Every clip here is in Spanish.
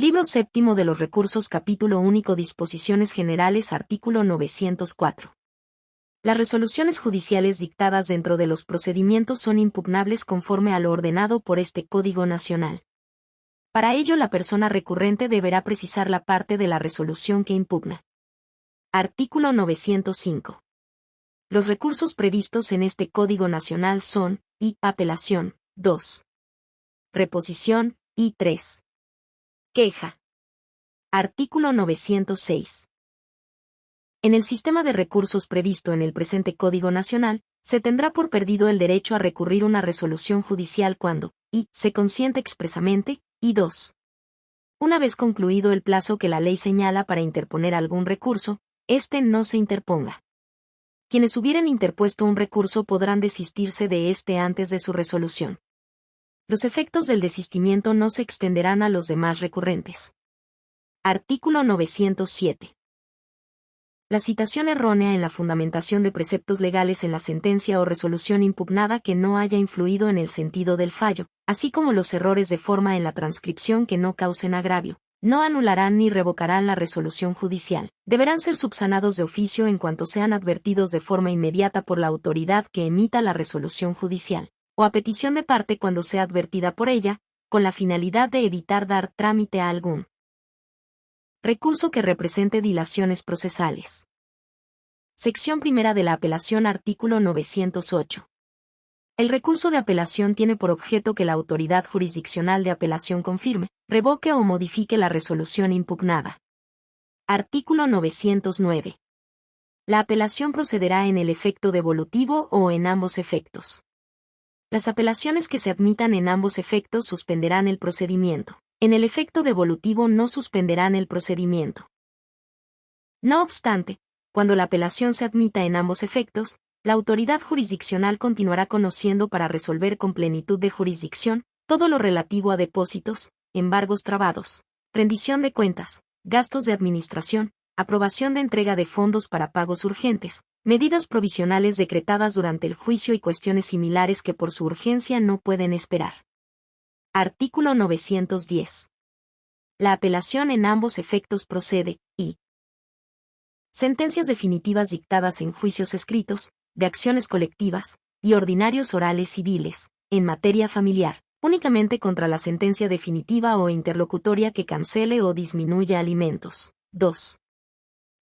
Libro séptimo de los recursos, capítulo único, disposiciones generales, artículo 904. Las resoluciones judiciales dictadas dentro de los procedimientos son impugnables conforme a lo ordenado por este Código Nacional. Para ello, la persona recurrente deberá precisar la parte de la resolución que impugna. Artículo 905. Los recursos previstos en este Código Nacional son: I. Apelación. 2. Reposición. Y 3. Queja. Artículo 906. En el sistema de recursos previsto en el presente Código Nacional, se tendrá por perdido el derecho a recurrir una resolución judicial cuando: I. se consiente expresamente, y 2. Una vez concluido el plazo que la ley señala para interponer algún recurso, éste no se interponga. Quienes hubieran interpuesto un recurso podrán desistirse de éste antes de su resolución. Los efectos del desistimiento no se extenderán a los demás recurrentes. Artículo 907. La citación errónea en la fundamentación de preceptos legales en la sentencia o resolución impugnada que no haya influido en el sentido del fallo, así como los errores de forma en la transcripción que no causen agravio, no anularán ni revocarán la resolución judicial. Deberán ser subsanados de oficio en cuanto sean advertidos de forma inmediata por la autoridad que emita la resolución judicial, o a petición de parte cuando sea advertida por ella, con la finalidad de evitar dar trámite a algún recurso que represente dilaciones procesales. Sección primera de la apelación, artículo 908. El recurso de apelación tiene por objeto que la autoridad jurisdiccional de apelación confirme, revoque o modifique la resolución impugnada. Artículo 909. La apelación procederá en el efecto devolutivo o en ambos efectos. Las apelaciones que se admitan en ambos efectos suspenderán el procedimiento. En el efecto devolutivo no suspenderán el procedimiento. No obstante, cuando la apelación se admita en ambos efectos, la autoridad jurisdiccional continuará conociendo para resolver con plenitud de jurisdicción todo lo relativo a depósitos, embargos trabados, rendición de cuentas, gastos de administración, aprobación de entrega de fondos para pagos urgentes, medidas provisionales decretadas durante el juicio y cuestiones similares que por su urgencia no pueden esperar. Artículo 910. La apelación en ambos efectos procede, y sentencias definitivas dictadas en juicios escritos, de acciones colectivas, y ordinarios orales civiles, en materia familiar, únicamente contra la sentencia definitiva o interlocutoria que cancele o disminuya alimentos. 2.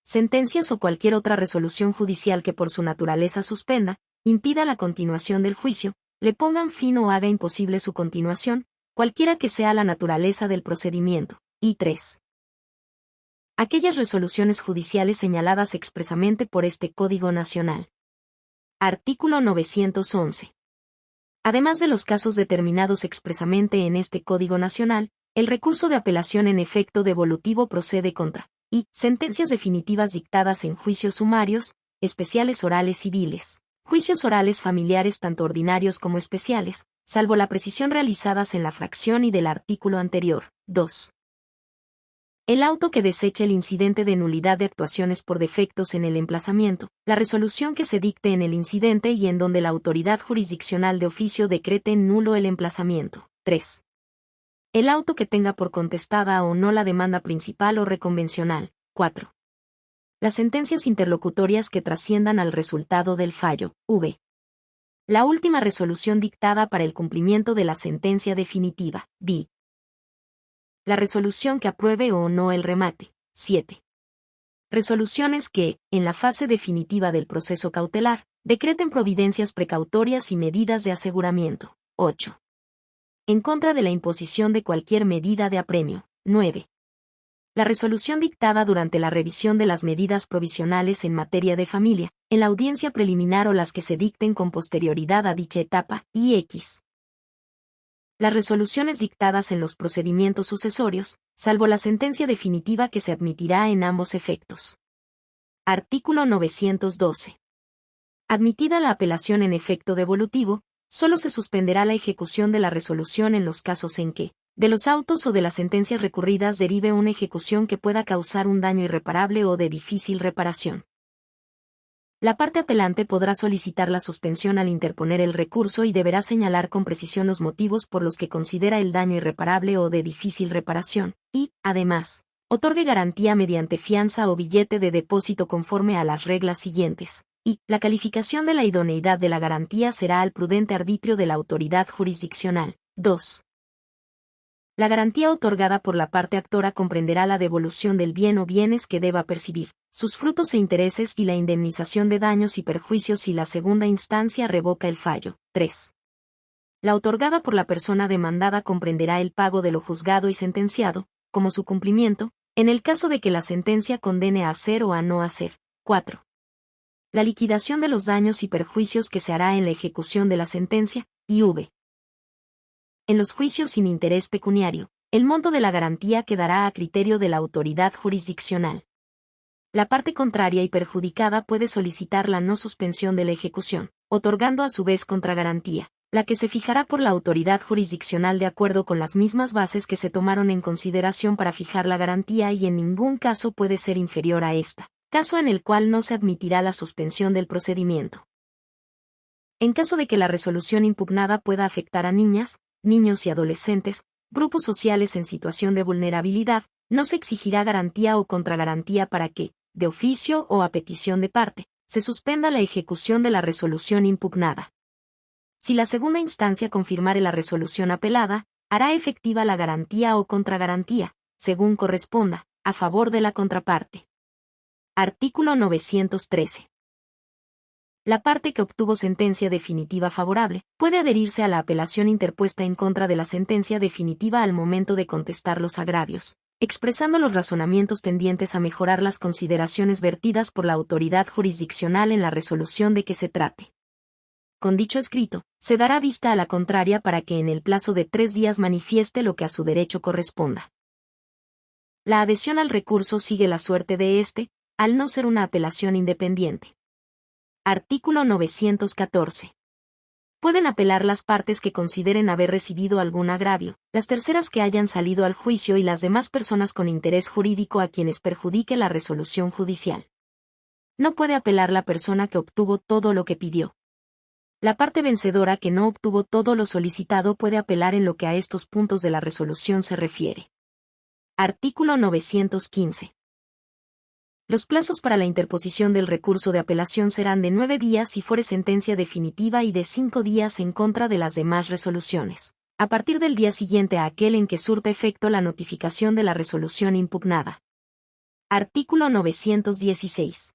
Sentencias o cualquier otra resolución judicial que por su naturaleza suspenda, impida la continuación del juicio, le pongan fin o haga imposible su continuación, cualquiera que sea la naturaleza del procedimiento. Y 3. Aquellas resoluciones judiciales señaladas expresamente por este Código Nacional. Artículo 911. Además de los casos determinados expresamente en este Código Nacional, el recurso de apelación en efecto devolutivo procede contra: I. sentencias definitivas dictadas en juicios sumarios, especiales orales civiles, juicios orales familiares tanto ordinarios como especiales, salvo la precisión realizadas en la fracción y del artículo anterior. 2. El auto que deseche el incidente de nulidad de actuaciones por defectos en el emplazamiento, la resolución que se dicte en el incidente y en donde la autoridad jurisdiccional de oficio decrete nulo el emplazamiento. 3. El auto que tenga por contestada o no la demanda principal o reconvencional. 4. Las sentencias interlocutorias que trasciendan al resultado del fallo. V. La última resolución dictada para el cumplimiento de la sentencia definitiva. B. La resolución que apruebe o no el remate. 7. Resoluciones que, en la fase definitiva del proceso cautelar, decreten providencias precautorias y medidas de aseguramiento. 8. En contra de la imposición de cualquier medida de apremio. 9. La resolución dictada durante la revisión de las medidas provisionales en materia de familia, en la audiencia preliminar o las que se dicten con posterioridad a dicha etapa. Y X. Las resoluciones dictadas en los procedimientos sucesorios, salvo la sentencia definitiva que se admitirá en ambos efectos. Artículo 912. Admitida la apelación en efecto devolutivo, solo se suspenderá la ejecución de la resolución en los casos en que, de los autos o de las sentencias recurridas derive una ejecución que pueda causar un daño irreparable o de difícil reparación. La parte apelante podrá solicitar la suspensión al interponer el recurso y deberá señalar con precisión los motivos por los que considera el daño irreparable o de difícil reparación, y, además, otorgue garantía mediante fianza o billete de depósito conforme a las reglas siguientes. Y, la calificación de la idoneidad de la garantía será al prudente arbitrio de la autoridad jurisdiccional. 2. La garantía otorgada por la parte actora comprenderá la devolución del bien o bienes que deba percibir, sus frutos e intereses y la indemnización de daños y perjuicios si la segunda instancia revoca el fallo. 3. La otorgada por la persona demandada comprenderá el pago de lo juzgado y sentenciado, como su cumplimiento, en el caso de que la sentencia condene a hacer o a no hacer. 4. La liquidación de los daños y perjuicios que se hará en la ejecución de la sentencia, y v. En los juicios sin interés pecuniario, el monto de la garantía quedará a criterio de la autoridad jurisdiccional. La parte contraria y perjudicada puede solicitar la no suspensión de la ejecución, otorgando a su vez contragarantía, la que se fijará por la autoridad jurisdiccional de acuerdo con las mismas bases que se tomaron en consideración para fijar la garantía y en ningún caso puede ser inferior a esta, caso en el cual no se admitirá la suspensión del procedimiento. En caso de que la resolución impugnada pueda afectar a niñas, niños y adolescentes, grupos sociales en situación de vulnerabilidad, no se exigirá garantía o contragarantía para que, de oficio o a petición de parte, se suspenda la ejecución de la resolución impugnada. Si la segunda instancia confirmare la resolución apelada, hará efectiva la garantía o contragarantía, según corresponda, a favor de la contraparte. Artículo 913. La parte que obtuvo sentencia definitiva favorable puede adherirse a la apelación interpuesta en contra de la sentencia definitiva al momento de contestar los agravios, expresando los razonamientos tendientes a mejorar las consideraciones vertidas por la autoridad jurisdiccional en la resolución de que se trate. Con dicho escrito, se dará vista a la contraria para que en el plazo de 3 días manifieste lo que a su derecho corresponda. La adhesión al recurso sigue la suerte de éste, al no ser una apelación independiente. Artículo 914. Pueden apelar las partes que consideren haber recibido algún agravio, las terceras que hayan salido al juicio y las demás personas con interés jurídico a quienes perjudique la resolución judicial. No puede apelar la persona que obtuvo todo lo que pidió. La parte vencedora que no obtuvo todo lo solicitado puede apelar en lo que a estos puntos de la resolución se refiere. Artículo 915. Los plazos para la interposición del recurso de apelación serán de 9 días si fuere sentencia definitiva y de 5 días en contra de las demás resoluciones, a partir del día siguiente a aquel en que surta efecto la notificación de la resolución impugnada. Artículo 916.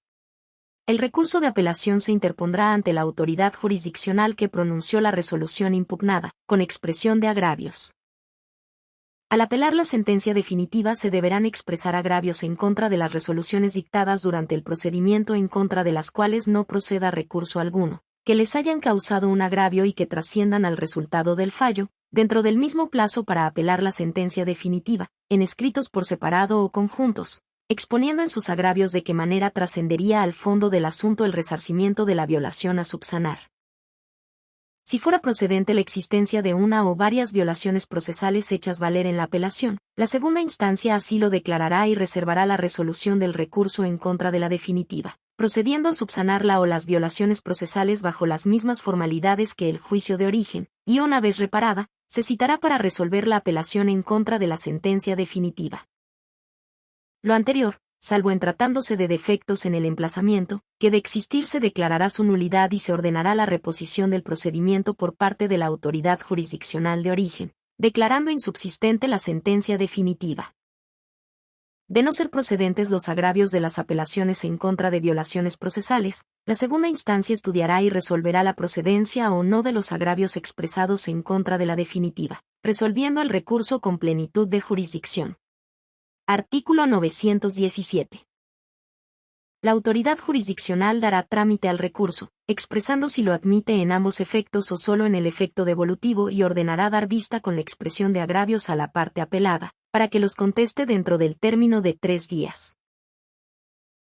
El recurso de apelación se interpondrá ante la autoridad jurisdiccional que pronunció la resolución impugnada, con expresión de agravios. Al apelar la sentencia definitiva se deberán expresar agravios en contra de las resoluciones dictadas durante el procedimiento en contra de las cuales no proceda recurso alguno, que les hayan causado un agravio y que trasciendan al resultado del fallo, dentro del mismo plazo para apelar la sentencia definitiva, en escritos por separado o conjuntos, exponiendo en sus agravios de qué manera trascendería al fondo del asunto el resarcimiento de la violación a subsanar. Si fuera procedente la existencia de una o varias violaciones procesales hechas valer en la apelación, la segunda instancia así lo declarará y reservará la resolución del recurso en contra de la definitiva, procediendo a subsanarla o las violaciones procesales bajo las mismas formalidades que el juicio de origen, y una vez reparada, se citará para resolver la apelación en contra de la sentencia definitiva. Lo anterior, salvo en tratándose de defectos en el emplazamiento, que de existir se declarará su nulidad y se ordenará la reposición del procedimiento por parte de la autoridad jurisdiccional de origen, declarando insubsistente la sentencia definitiva. De no ser procedentes los agravios de las apelaciones en contra de violaciones procesales, la segunda instancia estudiará y resolverá la procedencia o no de los agravios expresados en contra de la definitiva, resolviendo el recurso con plenitud de jurisdicción. Artículo 917. La autoridad jurisdiccional dará trámite al recurso, expresando si lo admite en ambos efectos o solo en el efecto devolutivo y ordenará dar vista con la expresión de agravios a la parte apelada, para que los conteste dentro del término de 3 días.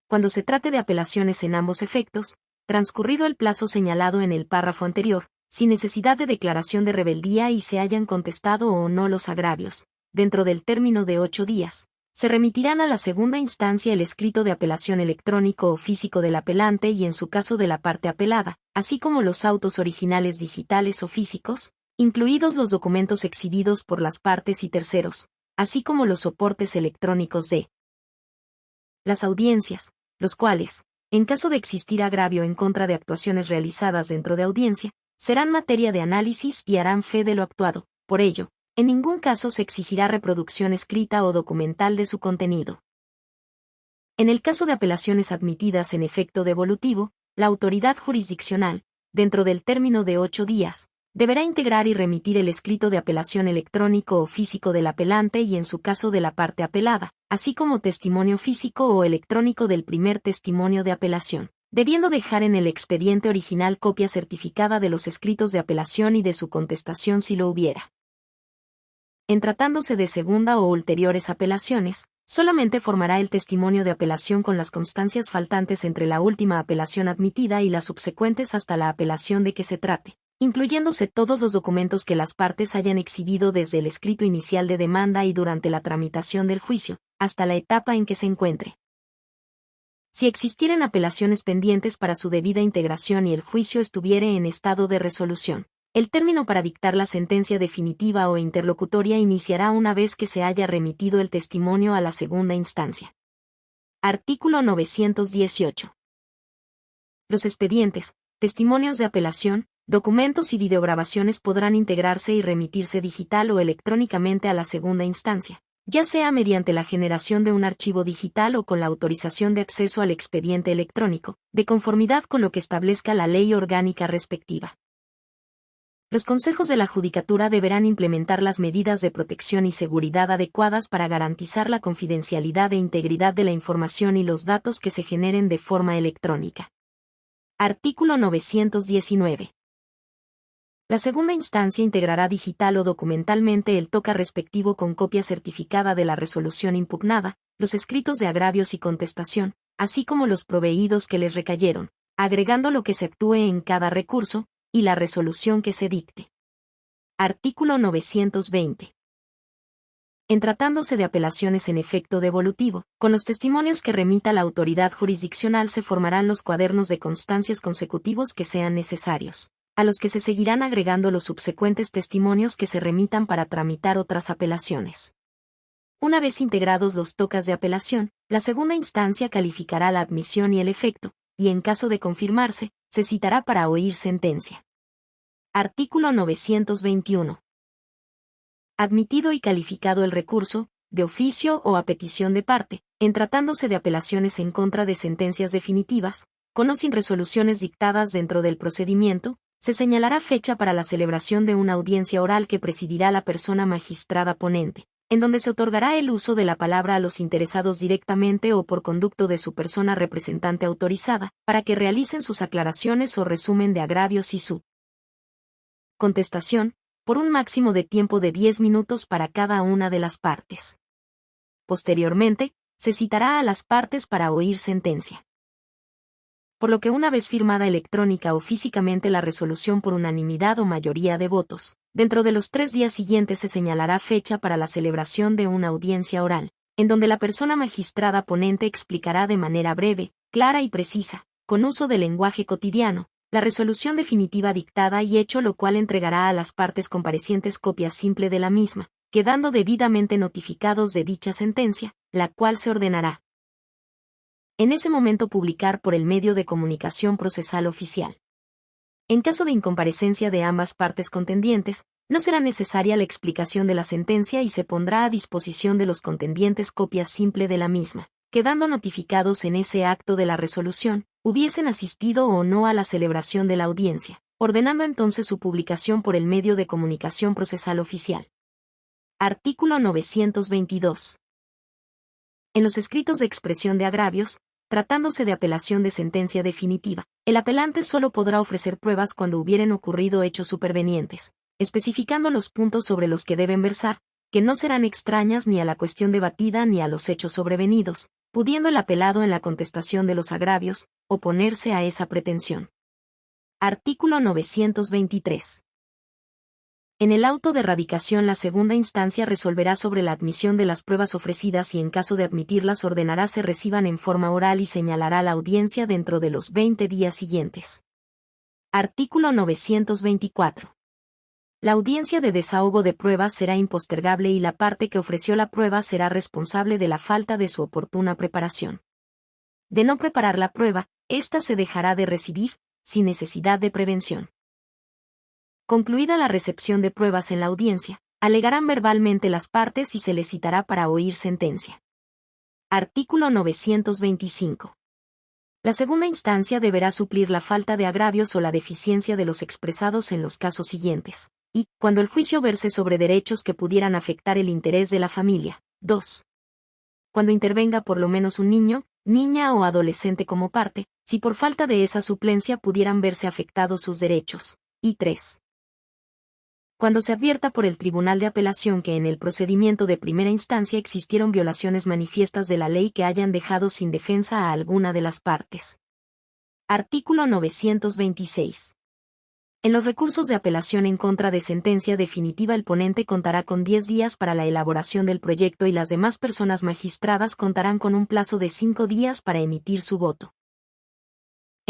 Cuando se trate de apelaciones en ambos efectos, transcurrido el plazo señalado en el párrafo anterior, sin necesidad de declaración de rebeldía y se hayan contestado o no los agravios, dentro del término de 8 días, se remitirán a la segunda instancia el escrito de apelación electrónico o físico del apelante y en su caso de la parte apelada, así como los autos originales digitales o físicos, incluidos los documentos exhibidos por las partes y terceros, así como los soportes electrónicos de las audiencias, los cuales, en caso de existir agravio en contra de actuaciones realizadas dentro de audiencia, serán materia de análisis y harán fe de lo actuado. Por ello, en ningún caso se exigirá reproducción escrita o documental de su contenido. En el caso de apelaciones admitidas en efecto devolutivo, la autoridad jurisdiccional, dentro del término de 8 días, deberá integrar y remitir el escrito de apelación electrónico o físico del apelante y en su caso de la parte apelada, así como testimonio físico o electrónico del primer testimonio de apelación, debiendo dejar en el expediente original copia certificada de los escritos de apelación y de su contestación si lo hubiera. En tratándose de segunda o ulteriores apelaciones, solamente formará el testimonio de apelación con las constancias faltantes entre la última apelación admitida y las subsecuentes hasta la apelación de que se trate, incluyéndose todos los documentos que las partes hayan exhibido desde el escrito inicial de demanda y durante la tramitación del juicio, hasta la etapa en que se encuentre. Si existieren apelaciones pendientes para su debida integración y el juicio estuviere en estado de resolución, el término para dictar la sentencia definitiva o interlocutoria iniciará una vez que se haya remitido el testimonio a la segunda instancia. Artículo 918. Los expedientes, testimonios de apelación, documentos y videograbaciones podrán integrarse y remitirse digital o electrónicamente a la segunda instancia, ya sea mediante la generación de un archivo digital o con la autorización de acceso al expediente electrónico, de conformidad con lo que establezca la ley orgánica respectiva. Los consejos de la Judicatura deberán implementar las medidas de protección y seguridad adecuadas para garantizar la confidencialidad e integridad de la información y los datos que se generen de forma electrónica. Artículo 919. La segunda instancia integrará digital o documentalmente el TOCA respectivo con copia certificada de la resolución impugnada, los escritos de agravios y contestación, así como los proveídos que les recayeron, agregando lo que se actúe en cada recurso, y la resolución que se dicte. Artículo 920. En tratándose de apelaciones en efecto devolutivo, con los testimonios que remita la autoridad jurisdiccional se formarán los cuadernos de constancias consecutivos que sean necesarios, a los que se seguirán agregando los subsecuentes testimonios que se remitan para tramitar otras apelaciones. Una vez integrados los tocas de apelación, la segunda instancia calificará la admisión y el efecto, y en caso de confirmarse, se citará para oír sentencia. Artículo 921. Admitido y calificado el recurso, de oficio o a petición de parte, en tratándose de apelaciones en contra de sentencias definitivas, con o sin resoluciones dictadas dentro del procedimiento, se señalará fecha para la celebración de una audiencia oral que presidirá la persona magistrada ponente, en donde se otorgará el uso de la palabra a los interesados directamente o por conducto de su persona representante autorizada, para que realicen sus aclaraciones o resumen de agravios y su contestación, por un máximo de tiempo de 10 minutos para cada una de las partes. Posteriormente, se citará a las partes para oír sentencia. Por lo que una vez firmada electrónica o físicamente la resolución por unanimidad o mayoría de votos, dentro de los 3 días siguientes se señalará fecha para la celebración de una audiencia oral, en donde la persona magistrada ponente explicará de manera breve, clara y precisa, con uso del lenguaje cotidiano, la resolución definitiva dictada y hecho lo cual entregará a las partes comparecientes copia simple de la misma, quedando debidamente notificados de dicha sentencia, la cual se ordenará en ese momento publicar por el medio de comunicación procesal oficial. En caso de incomparecencia de ambas partes contendientes, no será necesaria la explicación de la sentencia y se pondrá a disposición de los contendientes copia simple de la misma, quedando notificados en ese acto de la resolución, hubiesen asistido o no a la celebración de la audiencia, ordenando entonces su publicación por el medio de comunicación procesal oficial. Artículo 922. En los escritos de expresión de agravios, tratándose de apelación de sentencia definitiva, el apelante solo podrá ofrecer pruebas cuando hubieren ocurrido hechos supervenientes, especificando los puntos sobre los que deben versar, que no serán extrañas ni a la cuestión debatida ni a los hechos sobrevenidos, pudiendo el apelado en la contestación de los agravios, oponerse a esa pretensión. Artículo 923. En el auto de radicación la segunda instancia resolverá sobre la admisión de las pruebas ofrecidas y en caso de admitirlas ordenará se reciban en forma oral y señalará la audiencia dentro de los 20 días siguientes. Artículo 924. La audiencia de desahogo de pruebas será impostergable y la parte que ofreció la prueba será responsable de la falta de su oportuna preparación. De no preparar la prueba, ésta se dejará de recibir, sin necesidad de prevención. Concluida la recepción de pruebas en la audiencia, alegarán verbalmente las partes y se les citará para oír sentencia. Artículo 925. La segunda instancia deberá suplir la falta de agravios o la deficiencia de los expresados en los casos siguientes, y, cuando el juicio verse sobre derechos que pudieran afectar el interés de la familia, 2. Cuando intervenga por lo menos un niño, niña o adolescente como parte, si por falta de esa suplencia pudieran verse afectados sus derechos, y 3. Cuando se advierta por el Tribunal de Apelación que en el procedimiento de primera instancia existieron violaciones manifiestas de la ley que hayan dejado sin defensa a alguna de las partes. Artículo 926. En los recursos de apelación en contra de sentencia definitiva el ponente contará con 10 días para la elaboración del proyecto y las demás personas magistradas contarán con un plazo de 5 días para emitir su voto.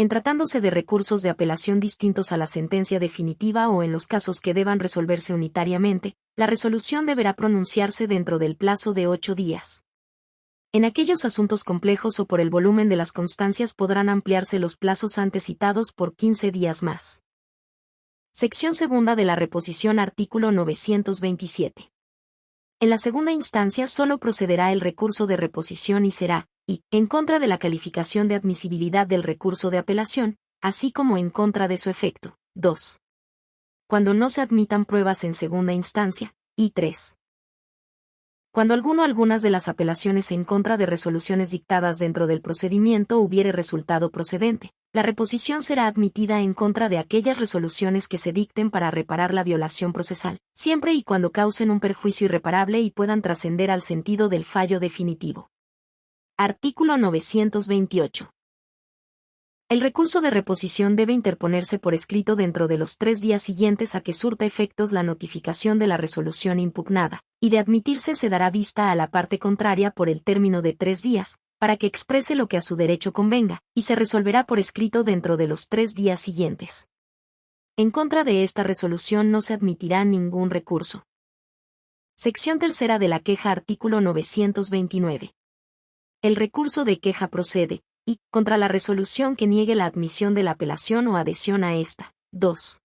En tratándose de recursos de apelación distintos a la sentencia definitiva o en los casos que deban resolverse unitariamente, la resolución deberá pronunciarse dentro del plazo de 8 días. En aquellos asuntos complejos o por el volumen de las constancias podrán ampliarse los plazos antes citados por 15 días más. Sección segunda de la reposición. Artículo 927. En la segunda instancia solo procederá el recurso de reposición y será, y, en contra de la calificación de admisibilidad del recurso de apelación, así como en contra de su efecto, 2. Cuando no se admitan pruebas en segunda instancia, y 3. Cuando alguno o algunas de las apelaciones en contra de resoluciones dictadas dentro del procedimiento hubiere resultado procedente, la reposición será admitida en contra de aquellas resoluciones que se dicten para reparar la violación procesal, siempre y cuando causen un perjuicio irreparable y puedan trascender al sentido del fallo definitivo. Artículo 928. El recurso de reposición debe interponerse por escrito dentro de los 3 días siguientes a que surta efectos la notificación de la resolución impugnada, y de admitirse se dará vista a la parte contraria por el término de 3 días, para que exprese lo que a su derecho convenga, y se resolverá por escrito dentro de los 3 días siguientes. En contra de esta resolución no se admitirá ningún recurso. Sección tercera de la queja. Artículo 929. El recurso de queja procede, y, contra la resolución que niegue la admisión de la apelación o adhesión a esta. 2.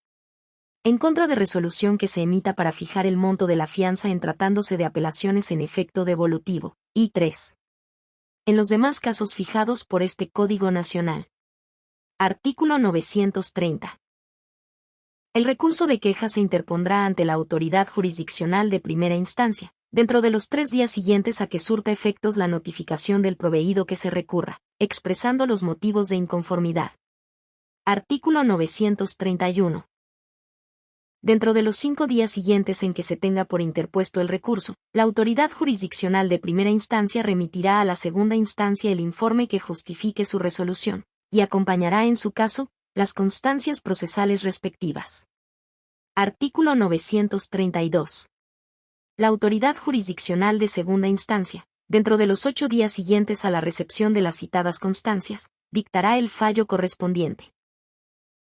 En contra de resolución que se emita para fijar el monto de la fianza en tratándose de apelaciones en efecto devolutivo. Y 3. En los demás casos fijados por este Código Nacional. Artículo 930. El recurso de queja se interpondrá ante la autoridad jurisdiccional de primera instancia, dentro de los 3 días siguientes a que surta efectos la notificación del proveído que se recurra, expresando los motivos de inconformidad. Artículo 931. Dentro de los 5 días siguientes en que se tenga por interpuesto el recurso, la autoridad jurisdiccional de primera instancia remitirá a la segunda instancia el informe que justifique su resolución, y acompañará en su caso, las constancias procesales respectivas. Artículo 932. La autoridad jurisdiccional de segunda instancia, dentro de los 8 días siguientes a la recepción de las citadas constancias, dictará el fallo correspondiente.